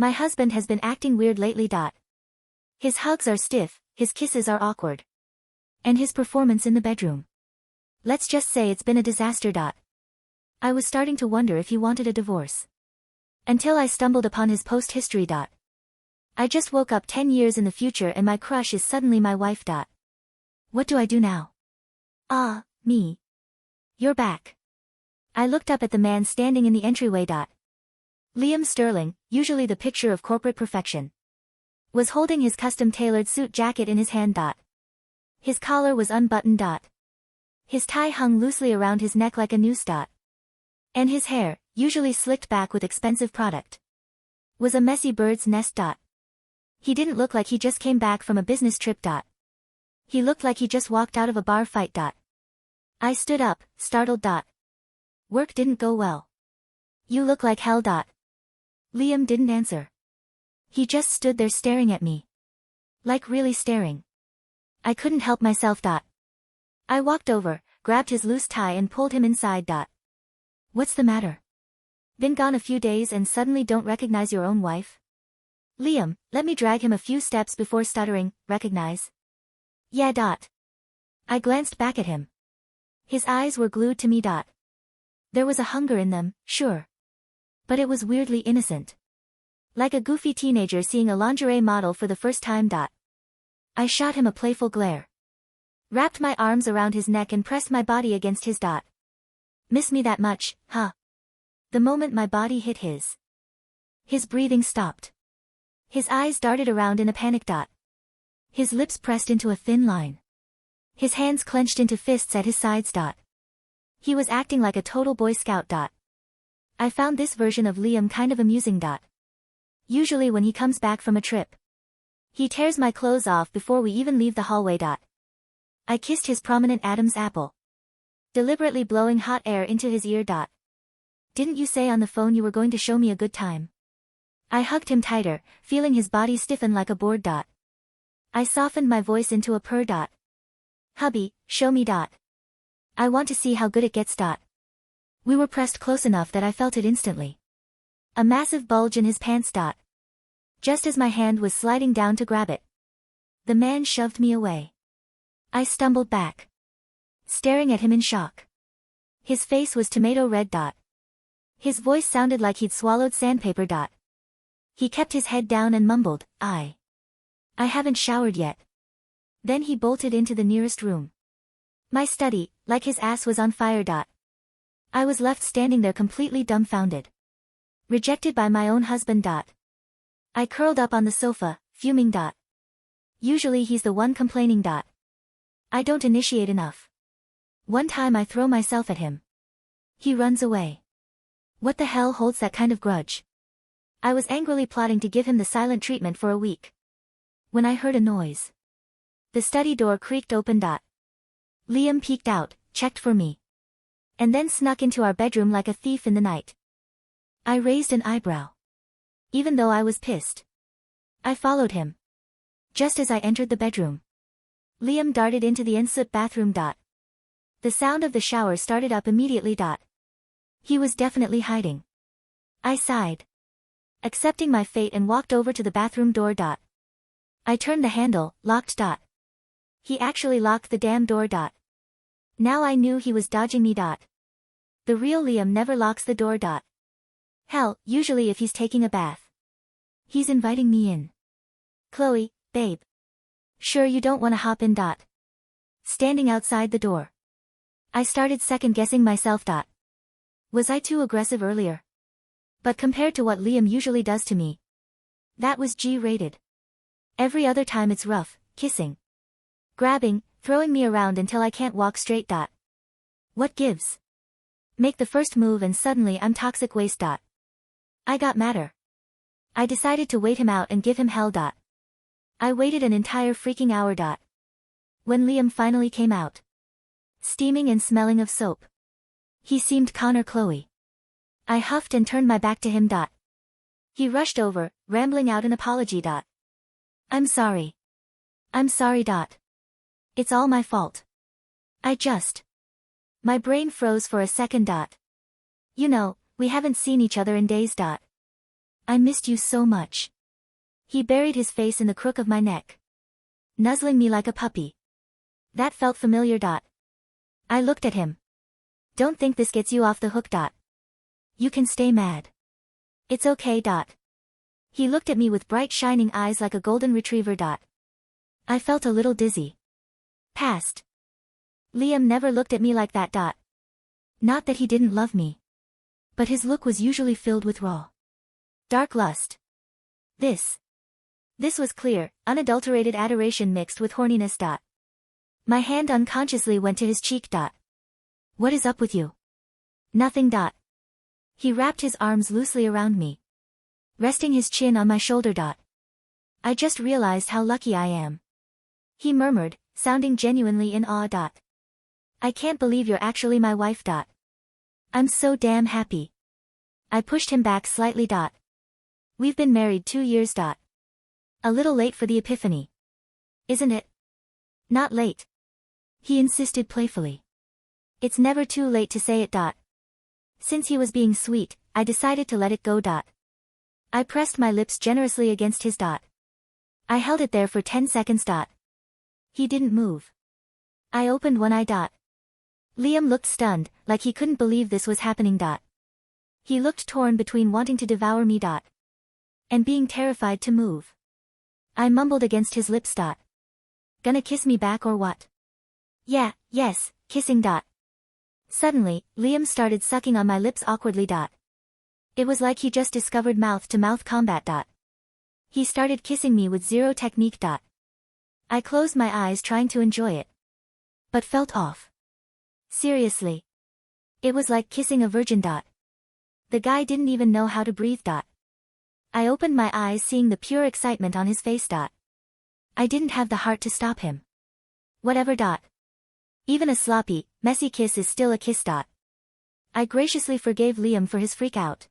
My husband has been acting weird lately. His hugs are stiff, his kisses are awkward. And his performance in the bedroom. Let's just say it's been a disaster. I was starting to wonder if he wanted a divorce. Until I stumbled upon his post history. I just woke up 10 years in the future and my crush is suddenly my wife. What do I do now? Ah, me. You're back. I looked up at the man standing in the entryway. Liam Sterling, usually the picture of corporate perfection, was holding his custom-tailored suit jacket in his hand. His collar was unbuttoned. His tie hung loosely around his neck like a noose. And his hair, usually slicked back with expensive product, was a messy bird's nest. He didn't look like he just came back from a business trip. He looked like he just walked out of a bar fight. I stood up, startled. Work didn't go well. You look like hell. Liam didn't answer. He just stood there staring at me. Like really staring. I couldn't help myself. I walked over, grabbed his loose tie and pulled him inside. What's the matter? Been gone a few days and suddenly don't recognize your own wife? Liam, let me drag him a few steps before stuttering, recognize? Yeah. I glanced back at him. His eyes were glued to me. There was a hunger in them, sure. But it was weirdly innocent. Like a goofy teenager seeing a lingerie model for the first time. I shot him a playful glare. Wrapped my arms around his neck and pressed my body against his. Miss me that much, huh? The moment my body hit his breathing stopped. His eyes darted around in a panic. His lips pressed into a thin line. His hands clenched into fists at his sides. He was acting like a total Boy Scout. I found this version of Liam kind of amusing. Usually when he comes back from a trip, he tears my clothes off before we even leave the hallway. I kissed his prominent Adam's apple, deliberately blowing hot air into his ear. Didn't you say on the phone you were going to show me a good time? I hugged him tighter, feeling his body stiffen like a board. I softened my voice into a purr. Hubby, show me. I want to see how good it gets. We were pressed close enough that I felt it instantly. A massive bulge in his pants. Just as my hand was sliding down to grab it, the man shoved me away. I stumbled back, staring at him in shock. His face was tomato red. His voice sounded like he'd swallowed sandpaper. He kept his head down and mumbled, I haven't showered yet. Then he bolted into the nearest room. My study, like his ass was on fire. I was left standing there completely dumbfounded. Rejected by my own husband. I curled up on the sofa, fuming. Usually he's the one complaining. I don't initiate enough. One time I throw myself at him. He runs away. What the hell holds that kind of grudge? I was angrily plotting to give him the silent treatment for a week, when I heard a noise. The study door creaked open. Liam peeked out, checked for me, and then snuck into our bedroom like a thief in the night. I raised an eyebrow. Even though I was pissed, I followed him. Just as I entered the bedroom, Liam darted into the ensuite bathroom. The sound of the shower started up immediately. He was definitely hiding. I sighed, accepting my fate, and walked over to the bathroom door. I turned the handle, locked. He actually locked the damn door. Now I knew he was dodging me. The real Liam never locks the door. Hell, usually if he's taking a bath, he's inviting me in. Chloe, babe. Sure you don't want to hop in. Standing outside the door, I started second-guessing myself. Was I too aggressive earlier? But compared to what Liam usually does to me, that was G-rated. Every other time it's rough, kissing, grabbing, throwing me around until I can't walk straight. What gives? Make the first move and suddenly I'm toxic waste. I got madder. I decided to wait him out and give him hell. I waited an entire freaking hour. When Liam finally came out, steaming and smelling of soap, he seemed Connor Chloe. I huffed and turned my back to him. He rushed over, rambling out an apology. I'm sorry. I'm sorry. It's all my fault. My brain froze for a second. You know, we haven't seen each other in days. I missed you so much. He buried his face in the crook of my neck, nuzzling me like a puppy. That felt familiar. I looked at him. Don't think this gets you off the hook. You can stay mad. It's okay. He looked at me with bright shining eyes like a golden retriever. I felt a little dizzy. Past. Liam never looked at me like that. Not that he didn't love me. But his look was usually filled with raw, dark lust. This was clear, unadulterated adoration mixed with horniness. My hand unconsciously went to his cheek. What is up with you? Nothing. He wrapped his arms loosely around me, resting his chin on my shoulder. I just realized how lucky I am, he murmured, sounding genuinely in awe. I can't believe you're actually my wife. I'm so damn happy. I pushed him back slightly. We've been married 2 years. A little late for the epiphany, isn't it? Not late, he insisted playfully. It's never too late to say it. Since he was being sweet, I decided to let it go. I pressed my lips generously against his. I held it there for 10 seconds. He didn't move. I opened one eye. Liam looked stunned, like he couldn't believe this was happening. He looked torn between wanting to devour me and being terrified to move. I mumbled against his lips. Gonna kiss me back or what? Yeah, yes, kissing. Suddenly, Liam started sucking on my lips awkwardly. It was like he just discovered mouth-to-mouth combat. He started kissing me with zero technique. I closed my eyes trying to enjoy it, but felt off. Seriously. It was like kissing a virgin. The guy didn't even know how to breathe. I opened my eyes seeing the pure excitement on his face. I didn't have the heart to stop him. Whatever. Even a sloppy, messy kiss is still a kiss. I graciously forgave Liam for his freak out.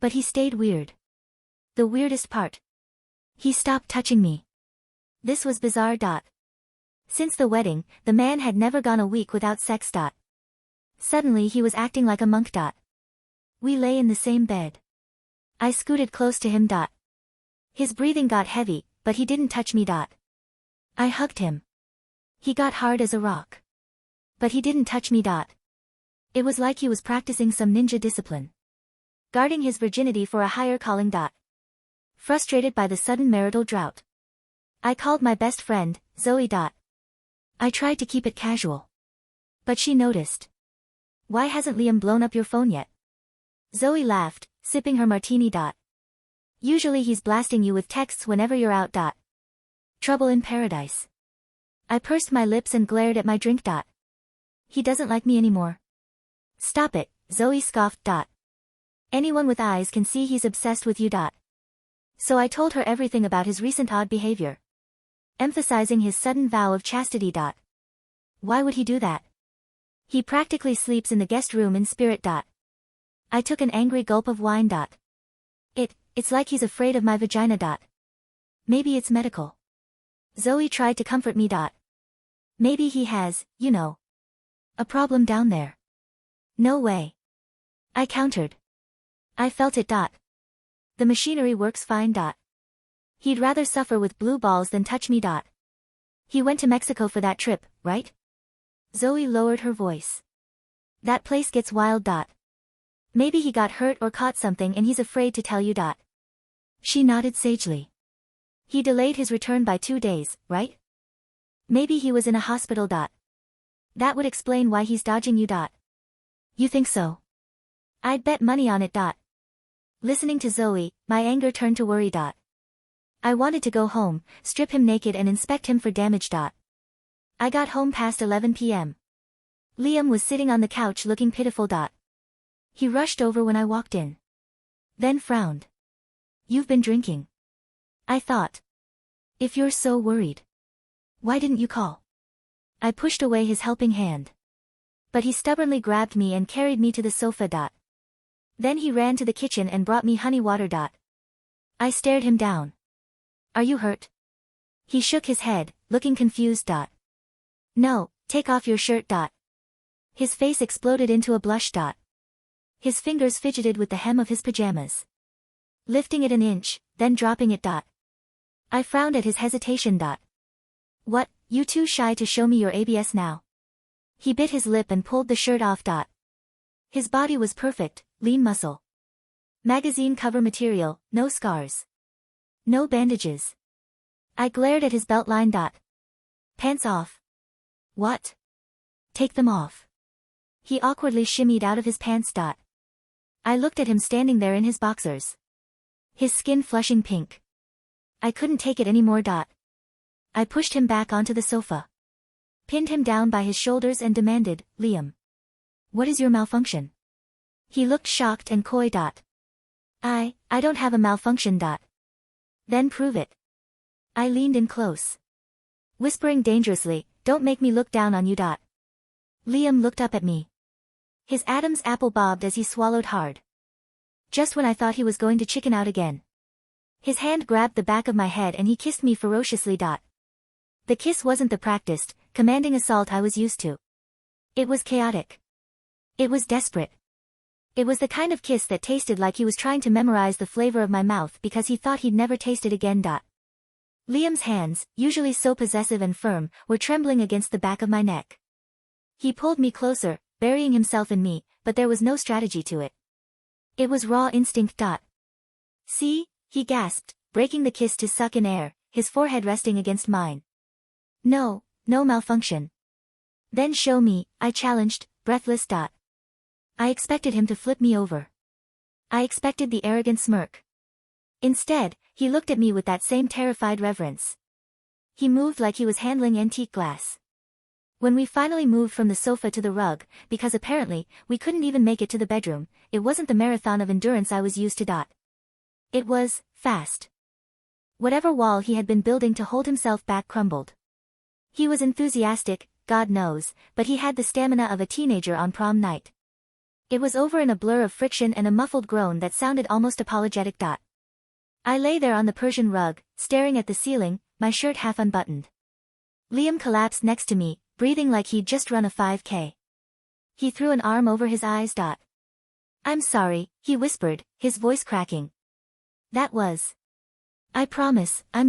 But he stayed weird. The weirdest part. He stopped touching me. This was bizarre. Since the wedding, the man had never gone a week without sex. Suddenly he was acting like a monk. We lay in the same bed. I scooted close to him. His breathing got heavy, but he didn't touch me. I hugged him. He got hard as a rock. But he didn't touch me. It was like he was practicing some ninja discipline, guarding his virginity for a higher calling. Frustrated by the sudden marital drought, I called my best friend, Zoe. I tried to keep it casual, but she noticed. Why hasn't Liam blown up your phone yet? Zoe laughed, sipping her martini. Usually he's blasting you with texts whenever you're out. Trouble in paradise. I pursed my lips and glared at my drink. He doesn't like me anymore. Stop it, Zoe scoffed. Anyone with eyes can see he's obsessed with you. So I told her everything about his recent odd behavior, emphasizing his sudden vow of chastity. Why would he do that? He practically sleeps in the guest room in spirit. I took an angry gulp of wine. It's like he's afraid of my vagina. Maybe it's medical. Zoe tried to comfort me. Maybe he has, a problem down there. No way. I countered. I felt it. The machinery works fine. He'd rather suffer with blue balls than touch me. He went to Mexico for that trip, right? Zoe lowered her voice. That place gets wild. Maybe he got hurt or caught something and he's afraid to tell you. She nodded sagely. He delayed his return by 2 days, right? Maybe he was in a hospital. That would explain why he's dodging you. You think so? I'd bet money on it. Listening to Zoe, my anger turned to worry. I wanted to go home, strip him naked and inspect him for damage. I got home past 11 p.m. Liam was sitting on the couch looking pitiful. He rushed over when I walked in, then frowned. You've been drinking, I thought. If you're so worried, why didn't you call? I pushed away his helping hand, but he stubbornly grabbed me and carried me to the sofa. Then he ran to the kitchen and brought me honey water. I stared him down. Are you hurt? He shook his head, looking confused. No, take off your shirt. His face exploded into a blush. His fingers fidgeted with the hem of his pajamas. lifting it an inch, then dropping it. I frowned at his hesitation. What, you too shy to show me your ABS now? He bit his lip and pulled the shirt off. His body was perfect, lean muscle. Magazine cover material, no scars. No bandages. I glared at his belt line. Pants off. What? Take them off. He awkwardly shimmied out of his pants. I looked at him standing there in his boxers. His skin flushing pink. I couldn't take it anymore. I pushed him back onto the sofa. Pinned him down by his shoulders and demanded, Liam. What is your malfunction? He looked shocked and coy. I don't have a malfunction. Then prove it. I leaned in close. Whispering dangerously, don't make me look down on you. Liam looked up at me. His Adam's apple bobbed as he swallowed hard. Just when I thought he was going to chicken out again. His hand grabbed the back of my head and he kissed me ferociously. The kiss wasn't the practiced, commanding assault I was used to. It was chaotic. It was desperate. It was the kind of kiss that tasted like he was trying to memorize the flavor of my mouth because he thought he'd never taste it again. Liam's hands, usually so possessive and firm, were trembling against the back of my neck. He pulled me closer, burying himself in me, but there was no strategy to it. It was raw instinct. See? He gasped, breaking the kiss to suck in air, his forehead resting against mine. No malfunction. Then show me, I challenged, breathless. I expected him to flip me over. I expected the arrogant smirk. Instead, he looked at me with that same terrified reverence. He moved like he was handling antique glass. When we finally moved from the sofa to the rug, because apparently, we couldn't even make it to the bedroom, it wasn't the marathon of endurance I was used to. It was, fast. Whatever wall he had been building to hold himself back crumbled. He was enthusiastic, God knows, but he had the stamina of a teenager on prom night. It was over in a blur of friction and a muffled groan that sounded almost apologetic. I lay there on the Persian rug, staring at the ceiling, my shirt half unbuttoned. Liam collapsed next to me, breathing like he'd just run a 5K. He threw an arm over his eyes. I'm sorry, he whispered, his voice cracking. That was. I promise, I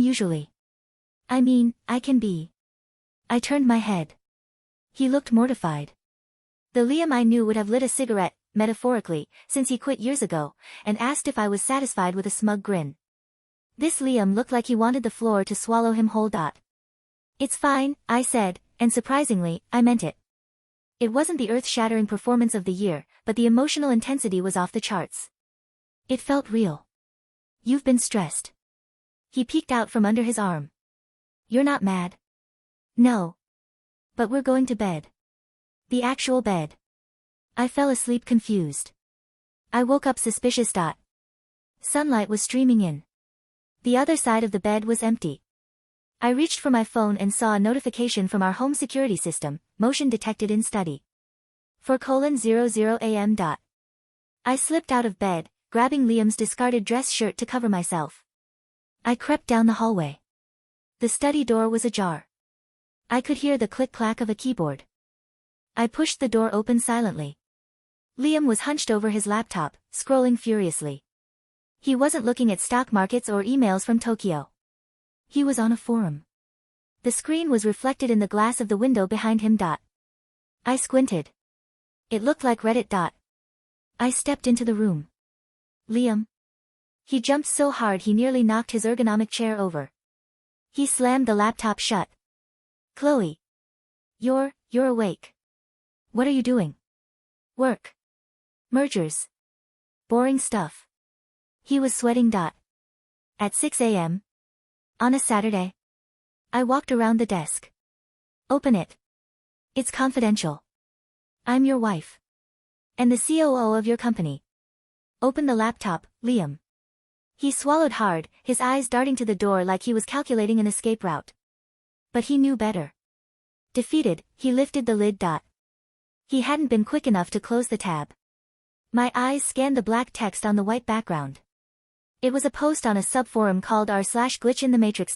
can be. I turned my head. He looked mortified. The Liam I knew would have lit a cigarette, metaphorically, since he quit years ago, and asked if I was satisfied with a smug grin. This Liam looked like he wanted the floor to swallow him whole. It's fine, I said, and surprisingly, I meant it. It wasn't the earth-shattering performance of the year, but the emotional intensity was off the charts. It felt real. You've been stressed. He peeked out from under his arm. You're not mad? No. But we're going to bed. The actual bed. I fell asleep confused. I woke up suspicious. Sunlight was streaming in. The other side of the bed was empty. I reached for my phone and saw a notification from our home security system, motion detected in study. 4:00 a.m. I slipped out of bed, grabbing Liam's discarded dress shirt to cover myself. I crept down the hallway. The study door was ajar. I could hear the click-clack of a keyboard. I pushed the door open silently. Liam was hunched over his laptop, scrolling furiously. He wasn't looking at stock markets or emails from Tokyo. He was on a forum. The screen was reflected in the glass of the window behind him. I squinted. It looked like Reddit. I stepped into the room. Liam. He jumped so hard he nearly knocked his ergonomic chair over. He slammed the laptop shut. Chloe. You're awake. What are you doing? Work. Mergers. Boring stuff. He was sweating. At 6 a.m. On a Saturday. I walked around the desk. Open it. It's confidential. I'm your wife. And the COO of your company. Open the laptop, Liam. He swallowed hard, his eyes darting to the door like he was calculating an escape route. But he knew better. Defeated, he lifted the lid. He hadn't been quick enough to close the tab. My eyes scanned the black text on the white background. It was a post on a subforum called r/glitch in the matrix.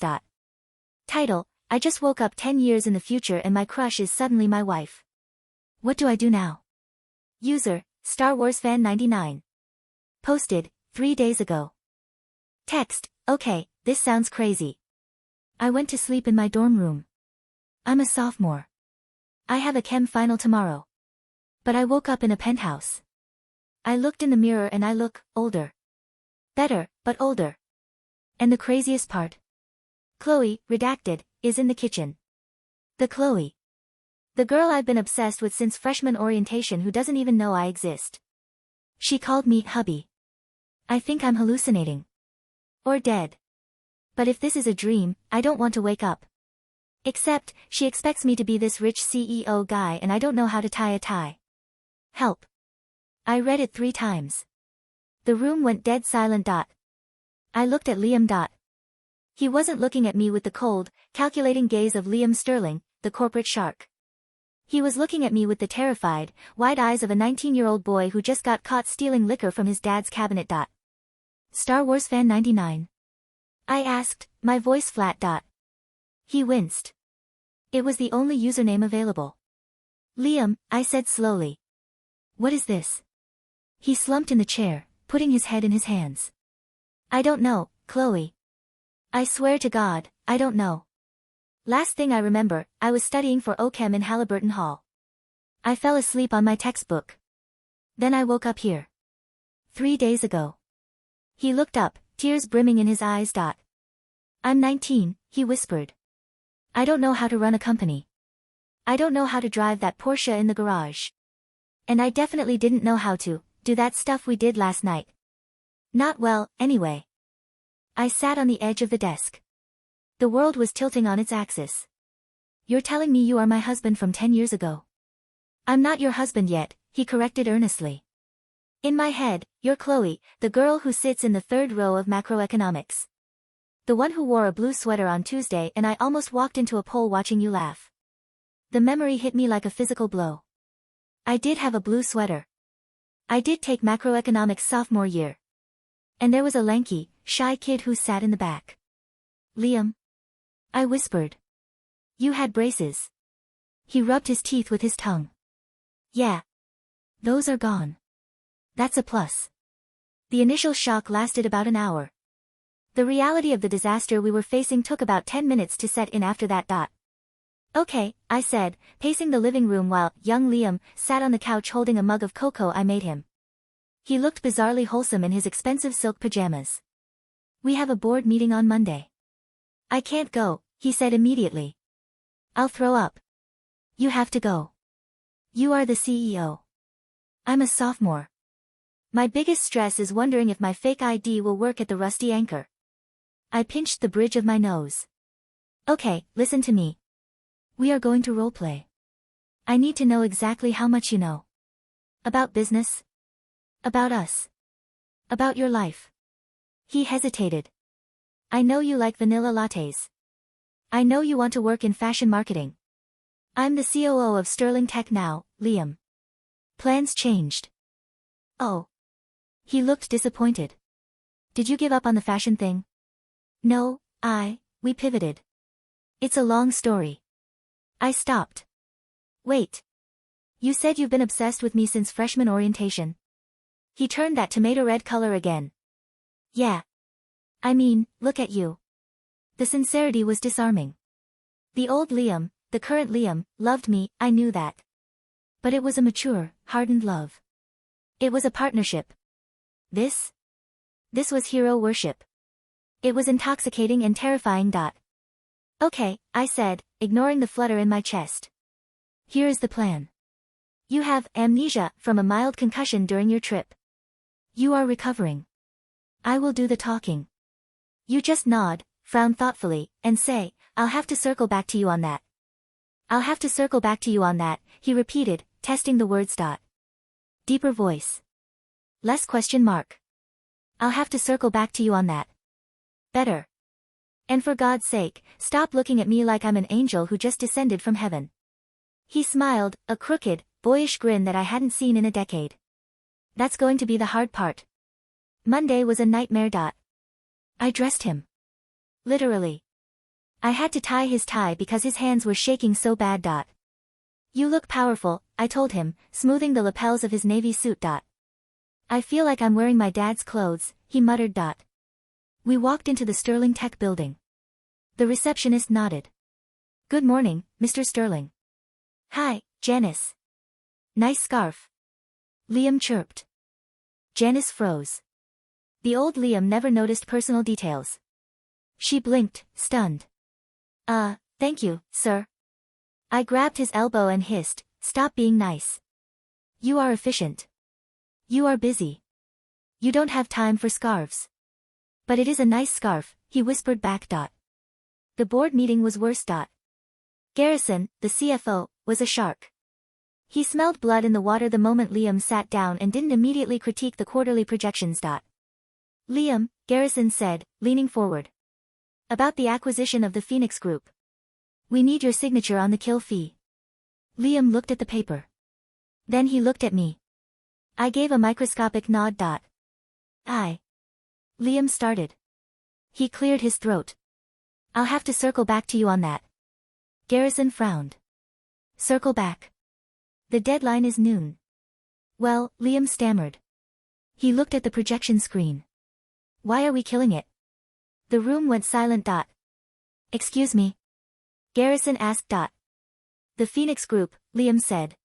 Title, I just woke up 10 years in the future and my crush is suddenly my wife. What do I do now? User, Star Wars Fan 99. Posted, 3 days ago. Text, okay, this sounds crazy. I went to sleep in my dorm room. I'm a sophomore. I have a chem final tomorrow. But I woke up in a penthouse. I looked in the mirror and I look older. Better, but older. And the craziest part. Chloe, redacted, is in the kitchen. The Chloe. The girl I've been obsessed with since freshman orientation who doesn't even know I exist. She called me hubby. I think I'm hallucinating. Or dead. But if this is a dream, I don't want to wake up. Except, she expects me to be this rich CEO guy and I don't know how to tie a tie. Help. I read it 3 times. The room went dead silent. I looked at Liam. He wasn't looking at me with the cold, calculating gaze of Liam Sterling, the corporate shark. He was looking at me with the terrified, wide eyes of a 19-year-old boy who just got caught stealing liquor from his dad's cabinet. Star Wars fan 99. I asked, my voice flat. He winced. It was the only username available. Liam, I said slowly. What is this? He slumped in the chair, putting his head in his hands. I don't know, Chloe. I swear to God, I don't know. Last thing I remember, I was studying for OChem in Halliburton Hall. I fell asleep on my textbook. Then I woke up here. 3 days ago. He looked up, tears brimming in his eyes. I'm 19, he whispered. I don't know how to run a company. I don't know how to drive that Porsche in the garage. And I definitely didn't know how to do that stuff we did last night. Not well, anyway. I sat on the edge of the desk. The world was tilting on its axis. You're telling me you are my husband from 10 years ago? I'm not your husband yet, he corrected earnestly. In my head, you're Chloe, the girl who sits in the 3rd row of macroeconomics. The one who wore a blue sweater on Tuesday and I almost walked into a poll watching you laugh. The memory hit me like a physical blow. I did have a blue sweater. I did take macroeconomics sophomore year. And there was a lanky, shy kid who sat in the back. Liam. I whispered. You had braces. He rubbed his teeth with his tongue. Yeah. Those are gone. That's a plus. The initial shock lasted about an hour. The reality of the disaster we were facing took about 10 minutes to set in after that. Okay, I said, pacing the living room while young Liam sat on the couch holding a mug of cocoa I made him. He looked bizarrely wholesome in his expensive silk pajamas. We have a board meeting on Monday. I can't go, he said immediately. I'll throw up. You have to go. You are the CEO. I'm a sophomore. My biggest stress is wondering if my fake ID will work at the Rusty Anchor. I pinched the bridge of my nose. Okay, listen to me. We are going to roleplay. I need to know exactly how much you know. About business? About us? About your life? He hesitated. I know you like vanilla lattes. I know you want to work in fashion marketing. I'm the COO of Sterling Tech now, Liam. Plans changed. Oh. He looked disappointed. Did you give up on the fashion thing? No, we pivoted. It's a long story. I stopped. Wait. You said you've been obsessed with me since freshman orientation. He turned that tomato red color again. Yeah. I mean, look at you. The sincerity was disarming. The old Liam, the current Liam, loved me, I knew that. But it was a mature, hardened love. It was a partnership. This was hero worship. It was intoxicating and terrifying. Okay, I said, ignoring the flutter in my chest. Here is the plan. You have amnesia from a mild concussion during your trip. You are recovering. I will do the talking. You just nod, frown thoughtfully, and say, I'll have to circle back to you on that. I'll have to circle back to you on that, he repeated, testing the words. Deeper voice. Less question mark. I'll have to circle back to you on that. Better. And for God's sake, stop looking at me like I'm an angel who just descended from heaven. He smiled, a crooked, boyish grin that I hadn't seen in a decade. That's going to be the hard part. Monday was a nightmare. I dressed him. Literally. I had to tie his tie because his hands were shaking so bad. You look powerful, I told him, smoothing the lapels of his navy suit. I feel like I'm wearing my dad's clothes, he muttered. We walked into the Sterling Tech building. The receptionist nodded. Good morning, Mr. Sterling. Hi, Janice. Nice scarf. Liam chirped. Janice froze. The old Liam never noticed personal details. She blinked, stunned. Thank you, sir. I grabbed his elbow and hissed, stop being nice. You are efficient. You are busy. You don't have time for scarves. But it is a nice scarf, he whispered back. The board meeting was worse. Garrison, the CFO, was a shark. He smelled blood in the water the moment Liam sat down and didn't immediately critique the quarterly projections. Liam, Garrison said, leaning forward. About the acquisition of the Phoenix Group. We need your signature on the kill fee. Liam looked at the paper. Then he looked at me. I gave a microscopic nod. Liam started. He cleared his throat. I'll have to circle back to you on that. Garrison frowned. Circle back. The deadline is noon. Well, Liam stammered. He looked at the projection screen. Why are we killing it? The room went silent. Excuse me? Garrison asked. The Phoenix Group, Liam said.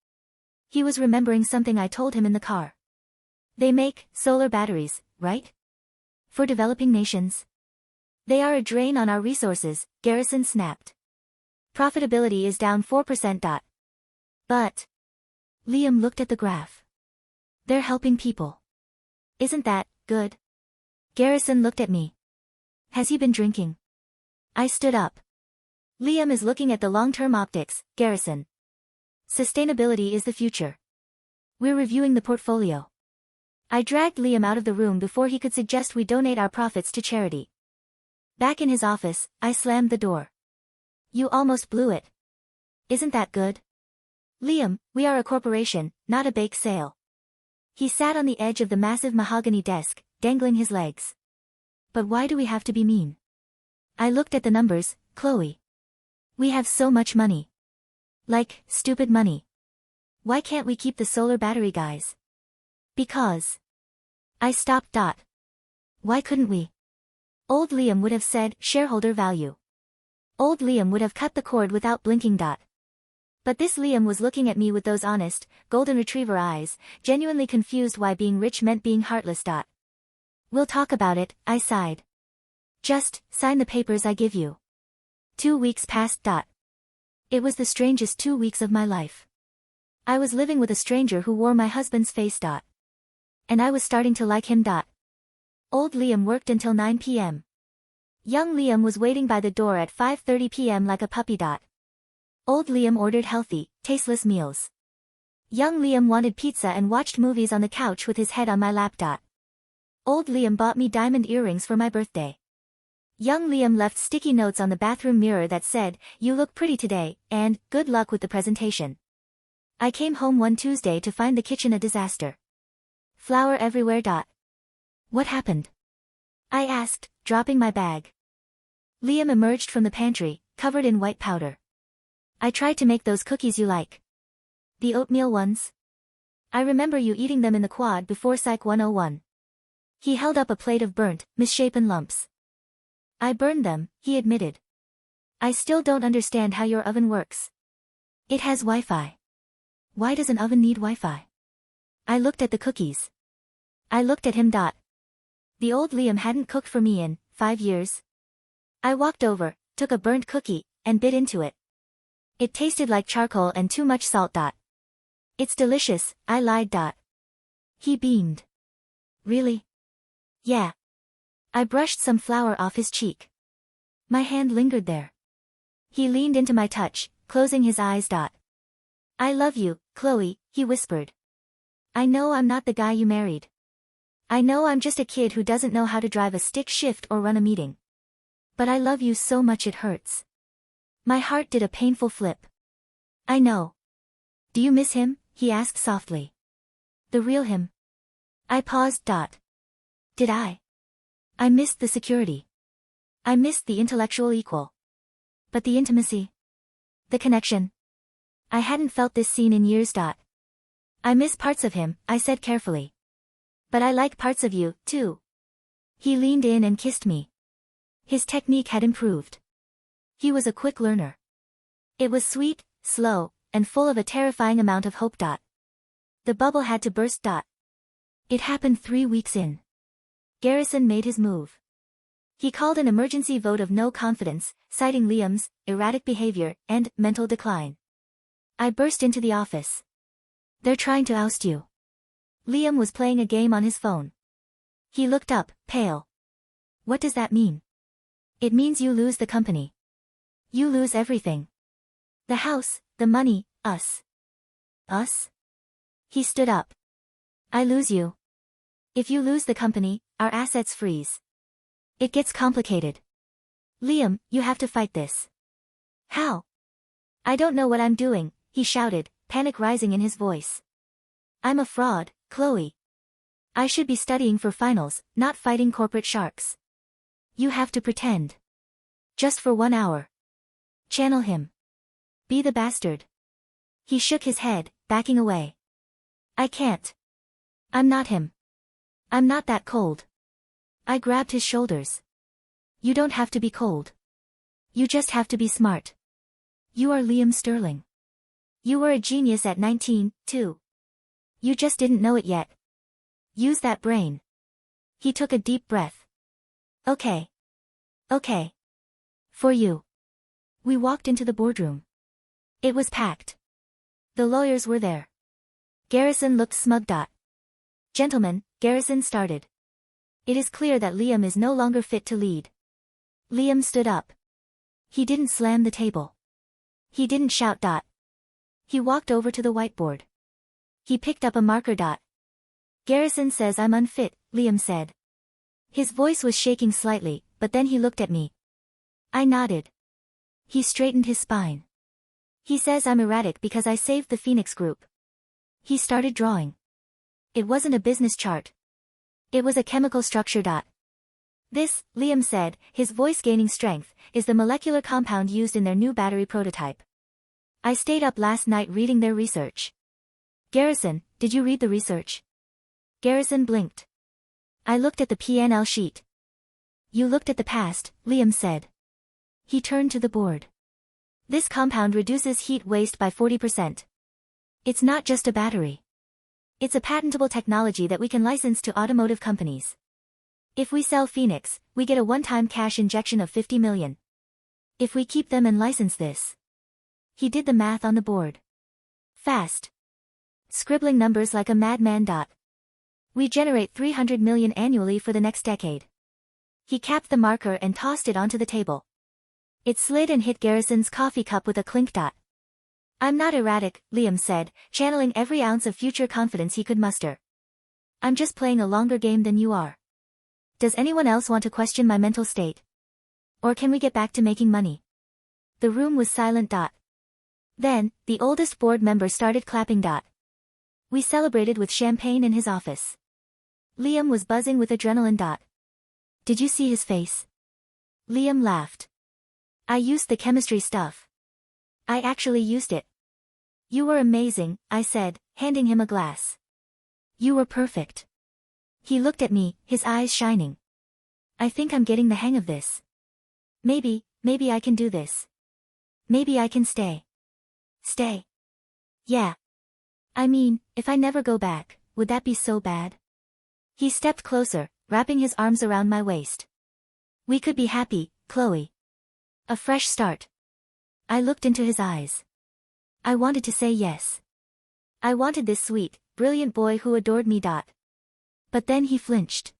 He was remembering something I told him in the car. They make solar batteries, right? For developing nations. They are a drain on our resources, Garrison snapped. Profitability is down 4%. But. Liam looked at the graph. They're helping people. Isn't that good? Garrison looked at me. Has he been drinking? I stood up. Liam is looking at the long-term optics, Garrison. Sustainability is the future. We're reviewing the portfolio. I dragged Liam out of the room before he could suggest we donate our profits to charity. Back in his office, I slammed the door. You almost blew it. Isn't that good? Liam, we are a corporation, not a bake sale. He sat on the edge of the massive mahogany desk, dangling his legs. But why do we have to be mean? I looked at the numbers, Chloe. We have so much money. Like, stupid money. Why can't we keep the solar battery guys? Because. I stopped. Why couldn't we? Old Liam would have said, shareholder value. Old Liam would have cut the cord without blinking. But this Liam was looking at me with those honest, golden retriever eyes, genuinely confused why being rich meant being heartless. We'll talk about it, I sighed. Just, sign the papers I give you. 2 weeks passed. It was the strangest 2 weeks of my life. I was living with a stranger who wore my husband's face. And I was starting to like him. Old Liam worked until 9 p.m. Young Liam was waiting by the door at 5:30 p.m. like a puppy. Old Liam ordered healthy, tasteless meals. Young Liam wanted pizza and watched movies on the couch with his head on my lap. Old Liam bought me diamond earrings for my birthday. Young Liam left sticky notes on the bathroom mirror that said, "You look pretty today," and, "Good luck with the presentation." I came home one Tuesday to find the kitchen a disaster. Flour everywhere. What happened? I asked, dropping my bag. Liam emerged from the pantry, covered in white powder. I tried to make those cookies you like. The oatmeal ones? I remember you eating them in the quad before Psych 101. He held up a plate of burnt, misshapen lumps. I burned them, he admitted. I still don't understand how your oven works. It has Wi-Fi. Why does an oven need Wi-Fi? I looked at the cookies. I looked at him. The old Liam hadn't cooked for me in 5 years. I walked over, took a burnt cookie, and bit into it. It tasted like charcoal and too much salt. It's delicious, I lied. He beamed. Really? Yeah. I brushed some flour off his cheek. My hand lingered there. He leaned into my touch, closing his eyes. I love you, Chloe, he whispered. I know I'm not the guy you married. I know I'm just a kid who doesn't know how to drive a stick shift or run a meeting. But I love you so much it hurts. My heart did a painful flip. I know. Do you miss him? He asked softly. The real him. I paused. Did I? I missed the security. I missed the intellectual equal. But the intimacy? The connection? I hadn't felt this scene in years. I miss parts of him, I said carefully. But I like parts of you, too. He leaned in and kissed me. His technique had improved. He was a quick learner. It was sweet, slow, and full of a terrifying amount of hope. The bubble had to burst. It happened 3 weeks in. Garrison made his move. He called an emergency vote of no confidence, citing Liam's erratic behavior and mental decline. I burst into the office. They're trying to oust you. Liam was playing a game on his phone. He looked up, pale. What does that mean? It means you lose the company. You lose everything. The house, the money, us. Us? He stood up. I lose you. If you lose the company, our assets freeze. It gets complicated. Liam, you have to fight this. How? I don't know what I'm doing, he shouted, panic rising in his voice. I'm a fraud, Chloe. I should be studying for finals, not fighting corporate sharks. You have to pretend. Just for 1 hour. Channel him. Be the bastard. He shook his head, backing away. I can't. I'm not him. I'm not that cold. I grabbed his shoulders. You don't have to be cold. You just have to be smart. You are Liam Sterling. You were a genius at 19, too. You just didn't know it yet. Use that brain. He took a deep breath. Okay. Okay. For you. We walked into the boardroom. It was packed. The lawyers were there. Garrison looked smug. Gentlemen, Garrison started. It is clear that Liam is no longer fit to lead. Liam stood up. He didn't slam the table. He didn't shout. He walked over to the whiteboard. He picked up a marker. Garrison says I'm unfit, Liam said. His voice was shaking slightly, but then he looked at me. I nodded. He straightened his spine. He says I'm erratic because I saved the Phoenix Group. He started drawing. It wasn't a business chart. It was a chemical structure. This, Liam said, his voice gaining strength, is the molecular compound used in their new battery prototype. I stayed up last night reading their research. Garrison, did you read the research? Garrison blinked. I looked at the P&L sheet. You looked at the past, Liam said. He turned to the board. This compound reduces heat waste by 40%. It's not just a battery. It's a patentable technology that we can license to automotive companies. If we sell Phoenix, we get a one-time cash injection of $50 million. If we keep them and license this. He did the math on the board. Fast. Scribbling numbers like a madman. We generate $300 million annually for the next decade. He capped the marker and tossed it onto the table. It slid and hit Garrison's coffee cup with a clink. I'm not erratic, Liam said, channeling every ounce of future confidence he could muster. I'm just playing a longer game than you are. Does anyone else want to question my mental state? Or can we get back to making money? The room was silent. Then, the oldest board member started clapping. We celebrated with champagne in his office. Liam was buzzing with adrenaline. Did you see his face? Liam laughed. I used the chemistry stuff. I actually used it. You were amazing, I said, handing him a glass. You were perfect. He looked at me, his eyes shining. I think I'm getting the hang of this. Maybe I can do this. Maybe I can stay. Stay. Yeah. I mean, if I never go back, would that be so bad? He stepped closer, wrapping his arms around my waist. We could be happy, Chloe. A fresh start. I looked into his eyes. I wanted to say yes. I wanted this sweet, brilliant boy who adored me. But then he flinched.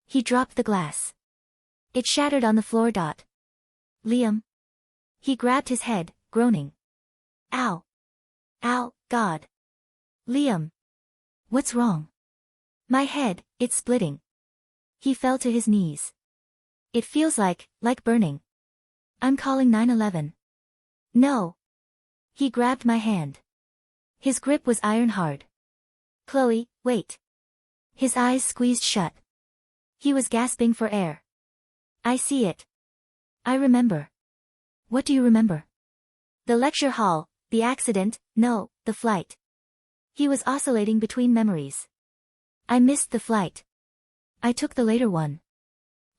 He dropped the glass. It shattered on the floor. Liam. He grabbed his head, groaning. Ow. Ow, God. Liam. What's wrong? My head, it's splitting. He fell to his knees. It feels like burning. I'm calling 911. No. He grabbed my hand. His grip was iron hard. Chloe, wait. His eyes squeezed shut. He was gasping for air. I see it. I remember. What do you remember? The lecture hall, the accident, no, the flight. He was oscillating between memories. I missed the flight. I took the later one.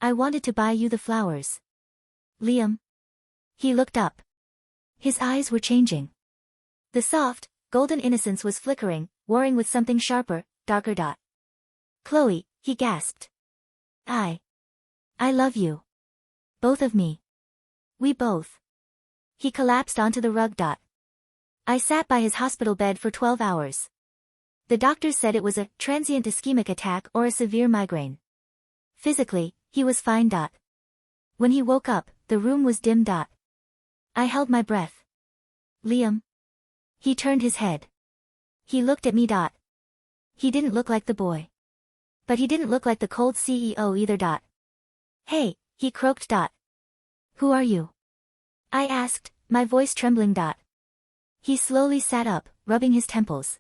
I wanted to buy you the flowers. Liam. He looked up. His eyes were changing. The soft, golden innocence was flickering, warring with something sharper, darker. Chloe, he gasped. I love you. Both of me. We both. He collapsed onto the rug. I sat by his hospital bed for 12 hours. The doctors said it was a transient ischemic attack or a severe migraine. Physically, he was fine. When he woke up, the room was dim. I held my breath. Liam. He turned his head. He looked at me. He didn't look like the boy. But he didn't look like the cold CEO either. Hey, he croaked. Who are you? I asked, my voice trembling. He slowly sat up, rubbing his temples.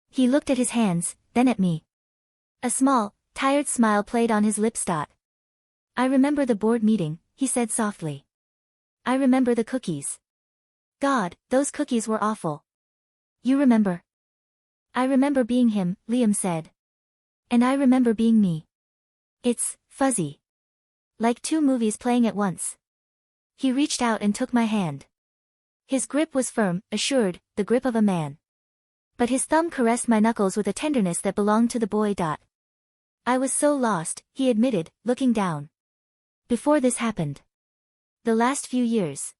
He looked at his hands, then at me. A small, tired smile played on his lips. I remember the board meeting, he said softly. I remember the cookies. God, those cookies were awful. You remember? I remember being him, Liam said. And I remember being me. It's fuzzy. Like two movies playing at once. He reached out and took my hand. His grip was firm, assured, the grip of a man. But his thumb caressed my knuckles with a tenderness that belonged to the boy. I was so lost, he admitted, looking down. Before this happened. The last few years.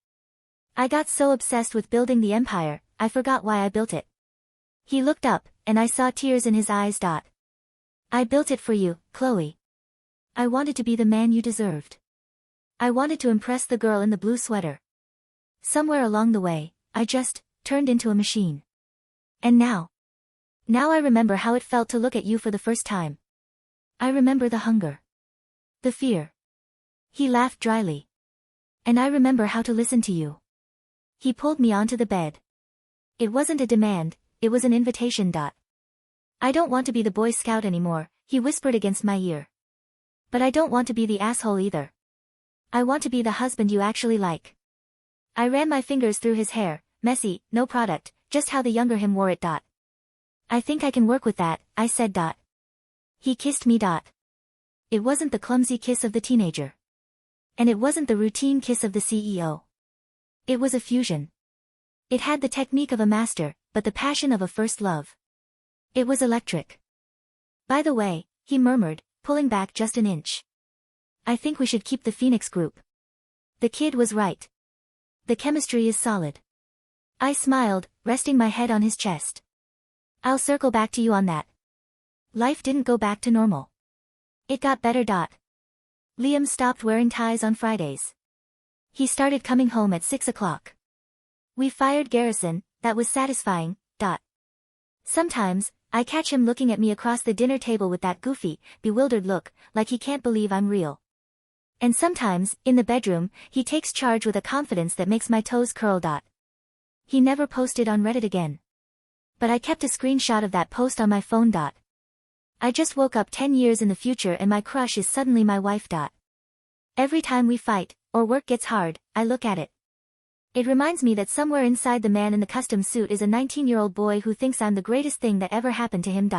I got so obsessed with building the empire, I forgot why I built it. He looked up, and I saw tears in his eyes. I built it for you, Chloe. I wanted to be the man you deserved. I wanted to impress the girl in the blue sweater. Somewhere along the way, I just turned into a machine. And now I remember how it felt to look at you for the first time. I remember the hunger. The fear. He laughed dryly. And I remember how to listen to you. He pulled me onto the bed. It wasn't a demand, it was an invitation. I don't want to be the Boy Scout anymore, he whispered against my ear. But I don't want to be the asshole either. I want to be the husband you actually like. I ran my fingers through his hair, messy, no product, just how the younger him wore it. I think I can work with that, I said. He kissed me. It wasn't the clumsy kiss of the teenager. And it wasn't the routine kiss of the CEO. It was a fusion. It had the technique of a master, but the passion of a first love. It was electric. By the way, he murmured, pulling back just an inch. I think we should keep the Phoenix group. The kid was right. The chemistry is solid. I smiled, resting my head on his chest. I'll circle back to you on that. Life didn't go back to normal. It got better. Liam stopped wearing ties on Fridays. He started coming home at 6 o'clock. We fired Garrison, that was satisfying. Sometimes, I catch him looking at me across the dinner table with that goofy, bewildered look, like he can't believe I'm real. And sometimes, in the bedroom, he takes charge with a confidence that makes my toes curl. He never posted on Reddit again. But I kept a screenshot of that post on my phone. I just woke up 10 years in the future and my crush is suddenly my wife. Every time we fight, or work gets hard, I look at it. It reminds me that somewhere inside the man in the custom suit is a 19-year-old boy who thinks I'm the greatest thing that ever happened to him.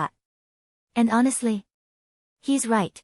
And honestly, he's right.